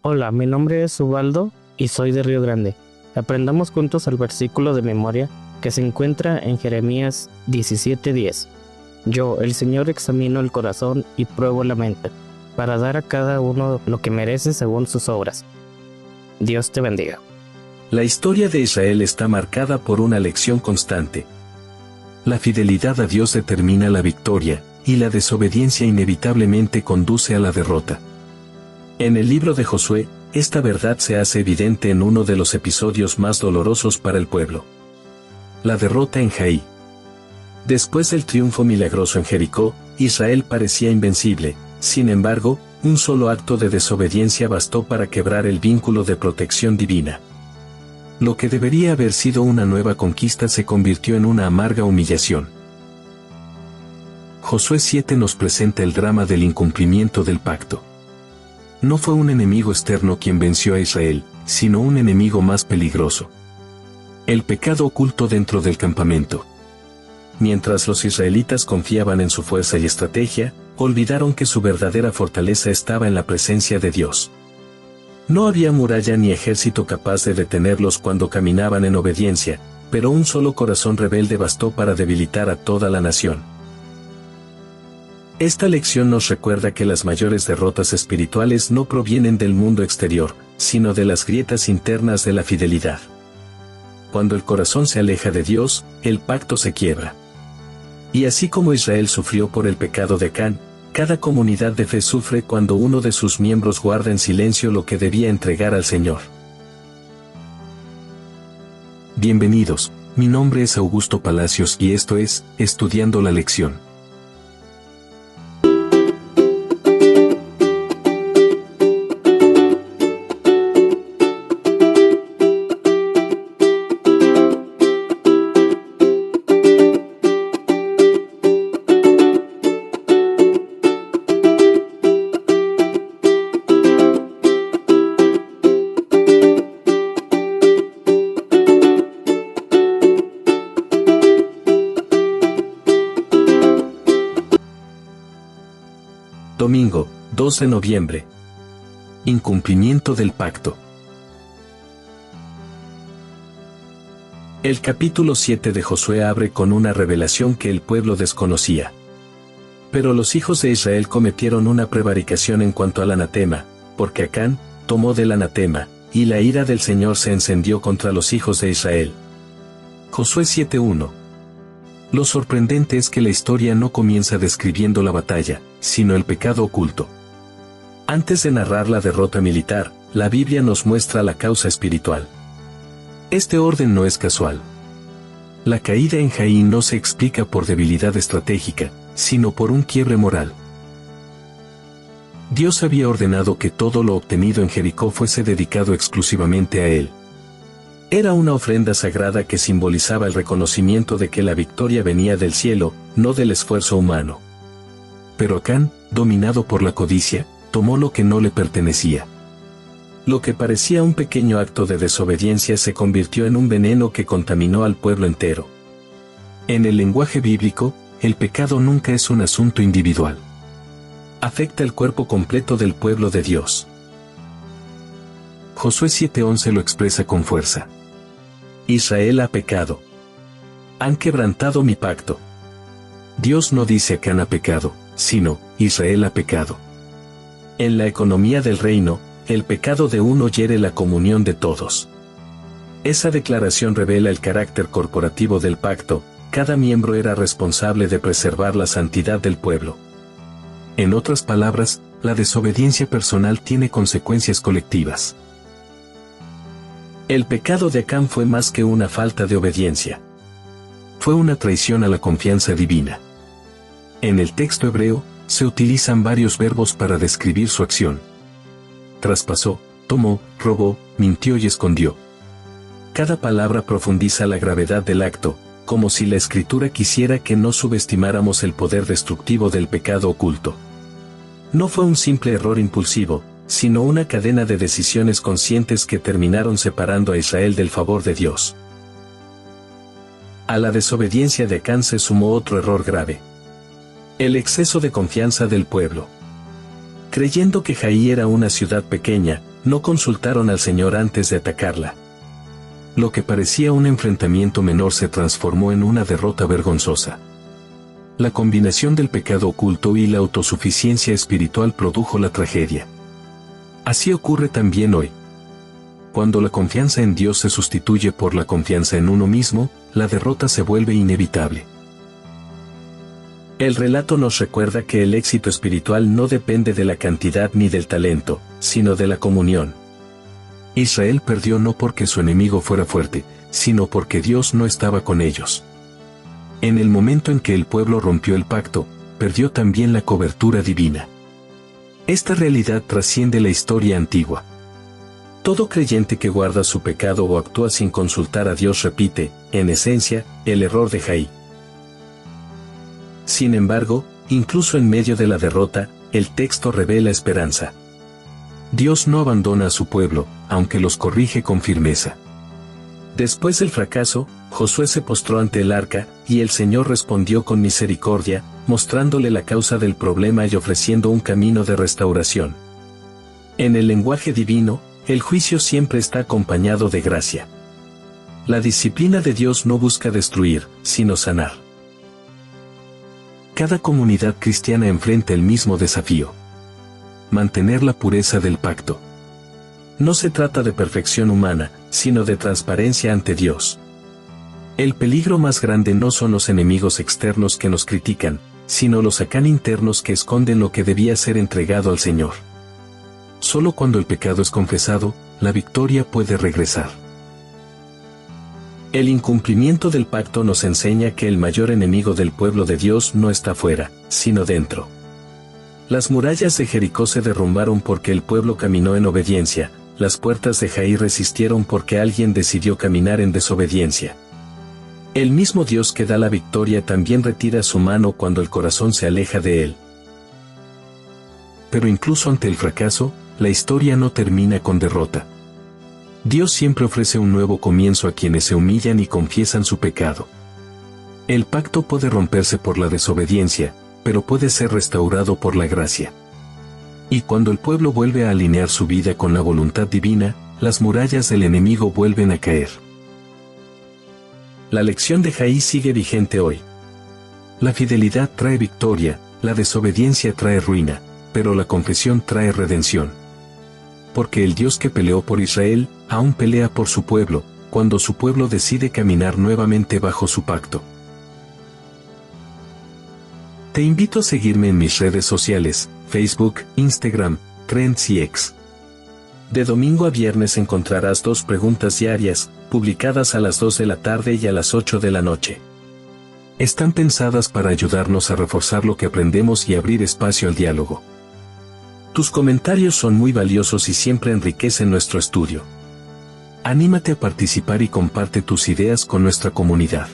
Hola, mi nombre es Ubaldo y soy de Río Grande. Aprendamos juntos el versículo de memoria que se encuentra en Jeremías 17:10. Yo, el Señor, examino el corazón y pruebo la mente, para dar a cada uno lo que merece según sus obras. Dios te bendiga. La historia de Israel está marcada por una lección constante. La fidelidad a Dios determina la victoria, y la desobediencia inevitablemente conduce a la derrota. En el libro de Josué, esta verdad se hace evidente en uno de los episodios más dolorosos para el pueblo. La derrota en Jai. Después del triunfo milagroso en Jericó, Israel parecía invencible. Sin embargo, un solo acto de desobediencia bastó para quebrar el vínculo de protección divina. Lo que debería haber sido una nueva conquista se convirtió en una amarga humillación. Josué 7 nos presenta el drama del incumplimiento del pacto. No fue un enemigo externo quien venció a Israel, sino un enemigo más peligroso. El pecado oculto dentro del campamento. Mientras los israelitas confiaban en su fuerza y estrategia, olvidaron que su verdadera fortaleza estaba en la presencia de Dios. No había muralla ni ejército capaz de detenerlos cuando caminaban en obediencia, pero un solo corazón rebelde bastó para debilitar a toda la nación. Esta lección nos recuerda que las mayores derrotas espirituales no provienen del mundo exterior, sino de las grietas internas de la fidelidad. Cuando el corazón se aleja de Dios, el pacto se quiebra. Y así como Israel sufrió por el pecado de Acán, cada comunidad de fe sufre cuando uno de sus miembros guarda en silencio lo que debía entregar al Señor. Bienvenidos, mi nombre es Augusto Palacios y esto es Estudiando la Lección. Domingo, 2 de noviembre. Incumplimiento del pacto. El capítulo 7 de Josué abre con una revelación que el pueblo desconocía. Pero los hijos de Israel cometieron una prevaricación en cuanto al anatema, porque Acán tomó del anatema, y la ira del Señor se encendió contra los hijos de Israel. Josué 7:1. Lo sorprendente es que la historia no comienza describiendo la batalla, sino el pecado oculto. Antes de narrar la derrota militar, la Biblia nos muestra la causa espiritual. Este orden no es casual. La caída en Jai no se explica por debilidad estratégica, sino por un quiebre moral. Dios había ordenado que todo lo obtenido en Jericó fuese dedicado exclusivamente a Él. Era una ofrenda sagrada que simbolizaba el reconocimiento de que la victoria venía del cielo, no del esfuerzo humano. Pero Acán, dominado por la codicia, tomó lo que no le pertenecía. Lo que parecía un pequeño acto de desobediencia se convirtió en un veneno que contaminó al pueblo entero. En el lenguaje bíblico, el pecado nunca es un asunto individual. Afecta el cuerpo completo del pueblo de Dios. Josué 7:11 lo expresa con fuerza. Israel ha pecado. Han quebrantado mi pacto. Dios no dice Acán ha pecado, sino, Israel ha pecado. En la economía del reino, el pecado de uno hiere la comunión de todos. Esa declaración revela el carácter corporativo del pacto, cada miembro era responsable de preservar la santidad del pueblo. En otras palabras, la desobediencia personal tiene consecuencias colectivas. El pecado de Acán fue más que una falta de obediencia. Fue una traición a la confianza divina. En el texto hebreo, se utilizan varios verbos para describir su acción. Traspasó, tomó, robó, mintió y escondió. Cada palabra profundiza la gravedad del acto, como si la Escritura quisiera que no subestimáramos el poder destructivo del pecado oculto. No fue un simple error impulsivo, sino una cadena de decisiones conscientes que terminaron separando a Israel del favor de Dios. A la desobediencia de Acán se sumó otro error grave. El exceso de confianza del pueblo. Creyendo que Jai era una ciudad pequeña, No consultaron al Señor antes de atacarla. Lo que parecía un enfrentamiento menor se transformó en una derrota vergonzosa. La combinación del pecado oculto y la autosuficiencia espiritual produjo la tragedia. Así ocurre también hoy. Cuando la confianza en Dios se sustituye por la confianza en uno mismo, la derrota se vuelve inevitable. El relato nos recuerda que el éxito espiritual no depende de la cantidad ni del talento, sino de la comunión. Israel perdió no porque su enemigo fuera fuerte, sino porque Dios no estaba con ellos. En el momento en que el pueblo rompió el pacto, perdió también la cobertura divina. Esta realidad trasciende la historia antigua. Todo creyente que guarda su pecado o actúa sin consultar a Dios repite, en esencia, el error de Jaí. Sin embargo, incluso en medio de la derrota, el texto revela esperanza. Dios no abandona a su pueblo, aunque los corrige con firmeza. Después del fracaso, Josué se postró ante el arca, y el Señor respondió con misericordia, mostrándole la causa del problema y ofreciendo un camino de restauración. En el lenguaje divino, el juicio siempre está acompañado de gracia. La disciplina de Dios no busca destruir, sino sanar. Cada comunidad cristiana enfrenta el mismo desafío: mantener la pureza del pacto. No se trata de perfección humana, sino de transparencia ante Dios. El peligro más grande no son los enemigos externos que nos critican, sino los Acán internos que esconden lo que debía ser entregado al Señor. Solo cuando el pecado es confesado, la victoria puede regresar. El incumplimiento del pacto nos enseña que el mayor enemigo del pueblo de Dios no está fuera, sino dentro. Las murallas de Jericó se derrumbaron porque el pueblo caminó en obediencia, las puertas de Jaí resistieron porque alguien decidió caminar en desobediencia. El mismo Dios que da la victoria también retira su mano cuando el corazón se aleja de Él. Pero incluso ante el fracaso, la historia no termina con derrota. Dios siempre ofrece un nuevo comienzo a quienes se humillan y confiesan su pecado. El pacto puede romperse por la desobediencia, pero puede ser restaurado por la gracia. Y cuando el pueblo vuelve a alinear su vida con la voluntad divina, las murallas del enemigo vuelven a caer. La lección de Jaí sigue vigente hoy. La fidelidad trae victoria, la desobediencia trae ruina, pero la confesión trae redención. Porque el Dios que peleó por Israel, aún pelea por su pueblo, cuando su pueblo decide caminar nuevamente bajo su pacto. Te invito a seguirme en mis redes sociales, Facebook, Instagram, Threads y X. De domingo a viernes encontrarás 2 preguntas diarias, publicadas a las 2 de la tarde y a las 8 de la noche. Están pensadas para ayudarnos a reforzar lo que aprendemos y abrir espacio al diálogo. Tus comentarios son muy valiosos y siempre enriquecen nuestro estudio. Anímate a participar y comparte tus ideas con nuestra comunidad.